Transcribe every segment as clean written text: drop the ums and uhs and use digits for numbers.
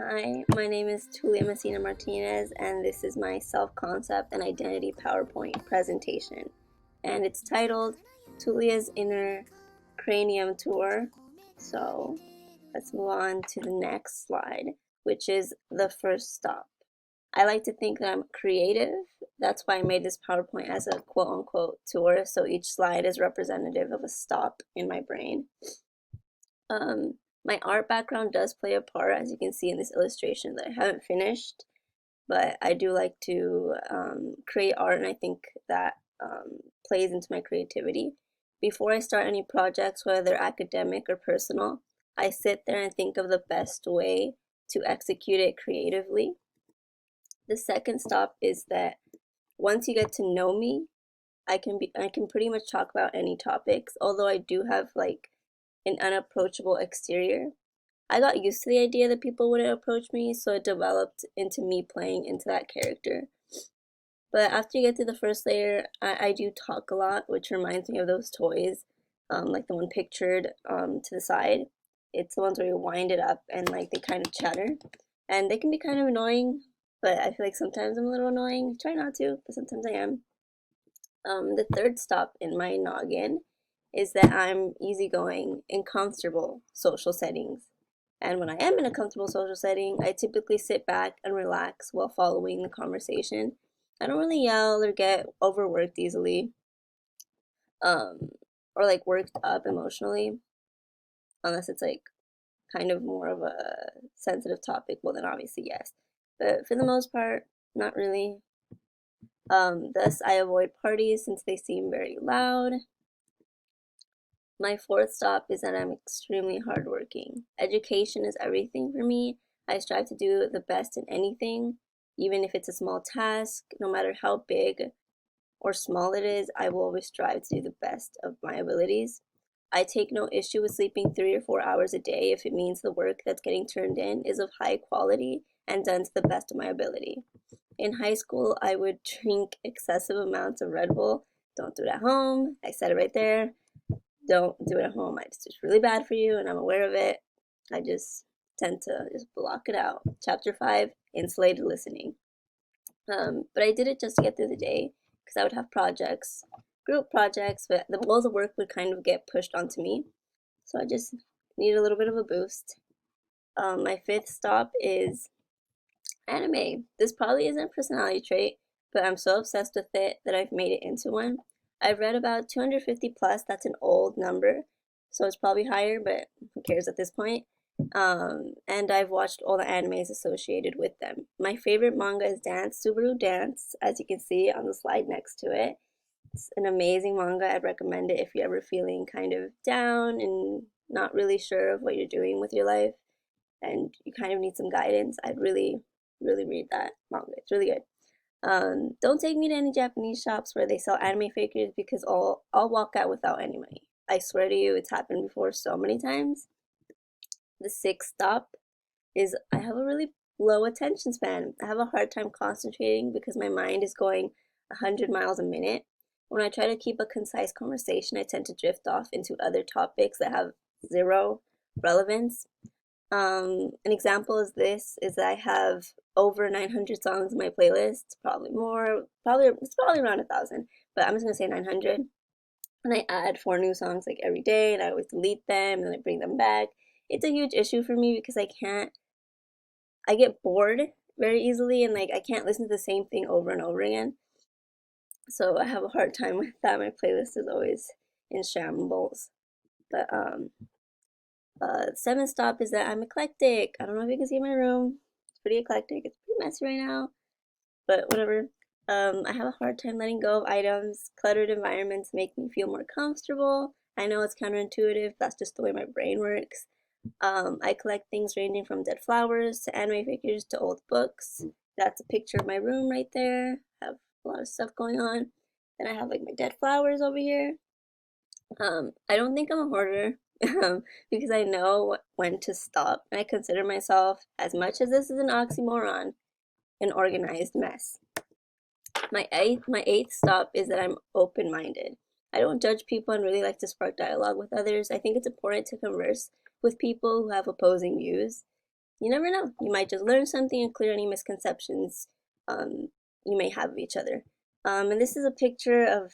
Hi, my name is Tulia Messina Martinez, and this is my self concept and identity PowerPoint presentation. And it's titled Tulia's Inner Cranium Tour. So let's move on to the next slide, which is the first stop. I like to think that I'm creative. That's why I made this PowerPoint as a quote unquote tour. So each slide is representative of a stop in my brain. My art background does play a part, as you can see in this illustration that I haven't finished, but I do like to create art, and I think that plays into my creativity. Before I start any projects, whether they're academic or personal, I sit there and think of the best way to execute it creatively. The second stop is that once you get to know me, I can pretty much talk about any topics, although I do have like an unapproachable exterior. I got used to the idea that people wouldn't approach me, so it developed into me playing into that character. But after you get to the first layer, I do talk a lot, which reminds me of those toys, like the one pictured to the side. It's the ones where you wind it up and like they kind of chatter. And they can be kind of annoying, but I feel like sometimes I'm a little annoying. Try not to, but sometimes I am. The third stop in my noggin is that I'm easygoing in comfortable social settings. And when I am in a comfortable social setting, I typically sit back and relax while following the conversation. I don't really yell or get overworked easily, um, or like worked up emotionally, unless it's like kind of more of a sensitive topic. Well, then obviously, yes. But for the most part, not really. Thus, I avoid parties since they seem very loud. My fourth stop is that I'm extremely hardworking. Education is everything for me. I strive to do the best in anything, even if it's a small task, no matter how big or small it is, I will always strive to do the best of my abilities. I take no issue with sleeping 3 or 4 hours a day if it means the work that's getting turned in is of high quality and done to the best of my ability. In high school, I would drink excessive amounts of Red Bull. Don't do it at home. I said it right there. Don't do it at home. It's just really bad for you, and I'm aware of it. I just tend to just block it out. Chapter 5, insulated listening. But I did it just to get through the day because I would have projects, group projects, but all the work would kind of get pushed onto me. So I just need a little bit of a boost. My fifth stop is anime. This probably isn't a personality trait, but I'm so obsessed with it that I've made it into one. I've read about 250 plus. That's an old number, so it's probably higher, but who cares at this point? And I've watched all the animes associated with them. My favorite manga is Dance, Subaru Dance, as you can see on the slide next to it. It's an amazing manga. I'd recommend it if you're ever feeling kind of down and not really sure of what you're doing with your life and you kind of need some guidance. I'd really, really read that manga. It's really good. Don't take me to any Japanese shops where they sell anime figures because I'll walk out without any money. I swear to you, it's happened before so many times. The sixth stop is I have a really low attention span. I have a hard time concentrating because my mind is going 100 miles a minute. When I try to keep a concise conversation, I tend to drift off into other topics that have zero relevance. An example is this is that I have over 900 songs in my playlist, probably more, it's probably around 1,000, but I'm just gonna say 900. And I add 4 new songs like every day, and I always delete them and then I bring them back. It's a huge issue for me because I get bored very easily, and like I can't listen to the same thing over and over again. So I have a hard time with that. My playlist is always in shambles. But seventh stop is that I'm eclectic. I don't know if you can see my room. It's pretty eclectic. It's pretty messy right now, but whatever. I have a hard time letting go of items. Cluttered environments make me feel more comfortable. I know it's counterintuitive. That's just the way my brain works. I collect things ranging from dead flowers to anime figures to old books. That's a picture of my room right there. I have a lot of stuff going on. Then I have like my dead flowers over here. I don't think I'm a hoarder because I know when to stop. And I consider myself, as much as this is an oxymoron, an organized mess. My eighth stop is that I'm open-minded. I don't judge people and really like to spark dialogue with others. I think it's important to converse with people who have opposing views. you never know. You might just learn something and clear any misconceptions um, you may have of each other. And this is a picture of,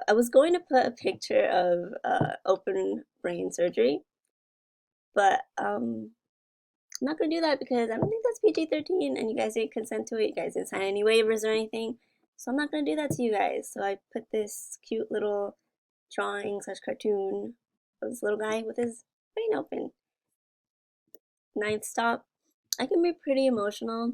I was going to put a picture of open brain surgery, but I'm not going to do that because I don't think that's PG-13 and you guys didn't consent to it. You guys didn't sign any waivers or anything. So I'm not going to do that to you guys. So I put this cute little drawing slash cartoon of this little guy with his brain open. Ninth stop. I can be pretty emotional.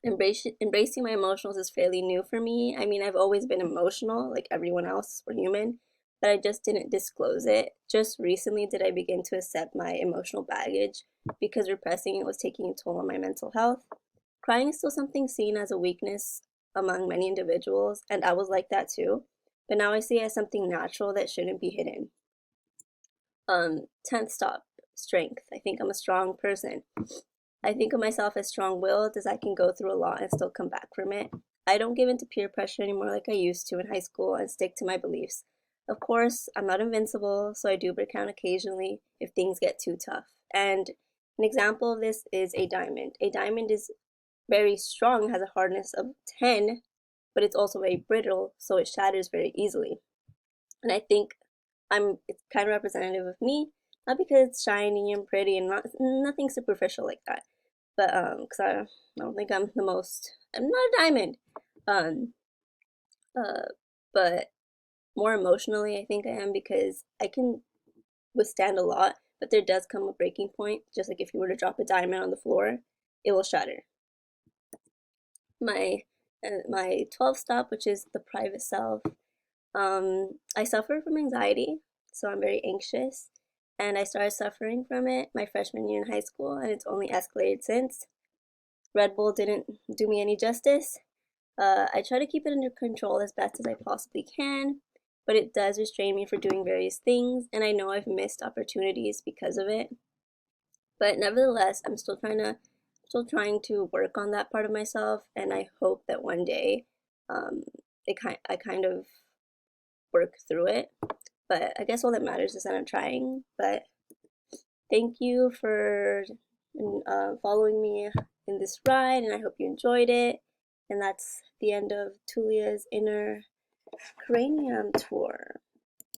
Embracing my emotions is fairly new for me. I mean, I've always been emotional, like everyone else. We're human, but I just didn't disclose it. Just recently did I begin to accept my emotional baggage because repressing it was taking a toll on my mental health. Crying is still something seen as a weakness among many individuals, and I was like that too. But now I see it as something natural that shouldn't be hidden. 10th stop, strength. I think I'm a strong person. I think of myself as strong-willed as I can go through a lot and still come back from it. I don't give in to peer pressure anymore like I used to in high school and stick to my beliefs. Of course, I'm not invincible, so I do break down occasionally if things get too tough. And an example of this is a diamond. A diamond is very strong, has a hardness of 10, but it's also very brittle, so it shatters very easily. And I think it's kind of representative of me, not because it's shiny and pretty and nothing superficial like that, but because I don't think I'm not a diamond, um, uh, but more emotionally, I think I am because I can withstand a lot, but there does come a breaking point. Just like if you were to drop a diamond on the floor, it will shatter. My my 12th stop, which is the private self. I suffer from anxiety, so I'm very anxious, and I started suffering from it my freshman year in high school, and it's only escalated since. Red Bull didn't do me any justice. I try to keep it under control as best as I possibly can, but it does restrain me from doing various things, and I know I've missed opportunities because of it. But nevertheless, still trying to work on that part of myself, and I hope that one day, um, I kind of work through it. But I guess all that matters is that I'm trying. But thank you for following me in this ride, and I hope you enjoyed it. And that's the end of Tulia's Inner Cranium tour.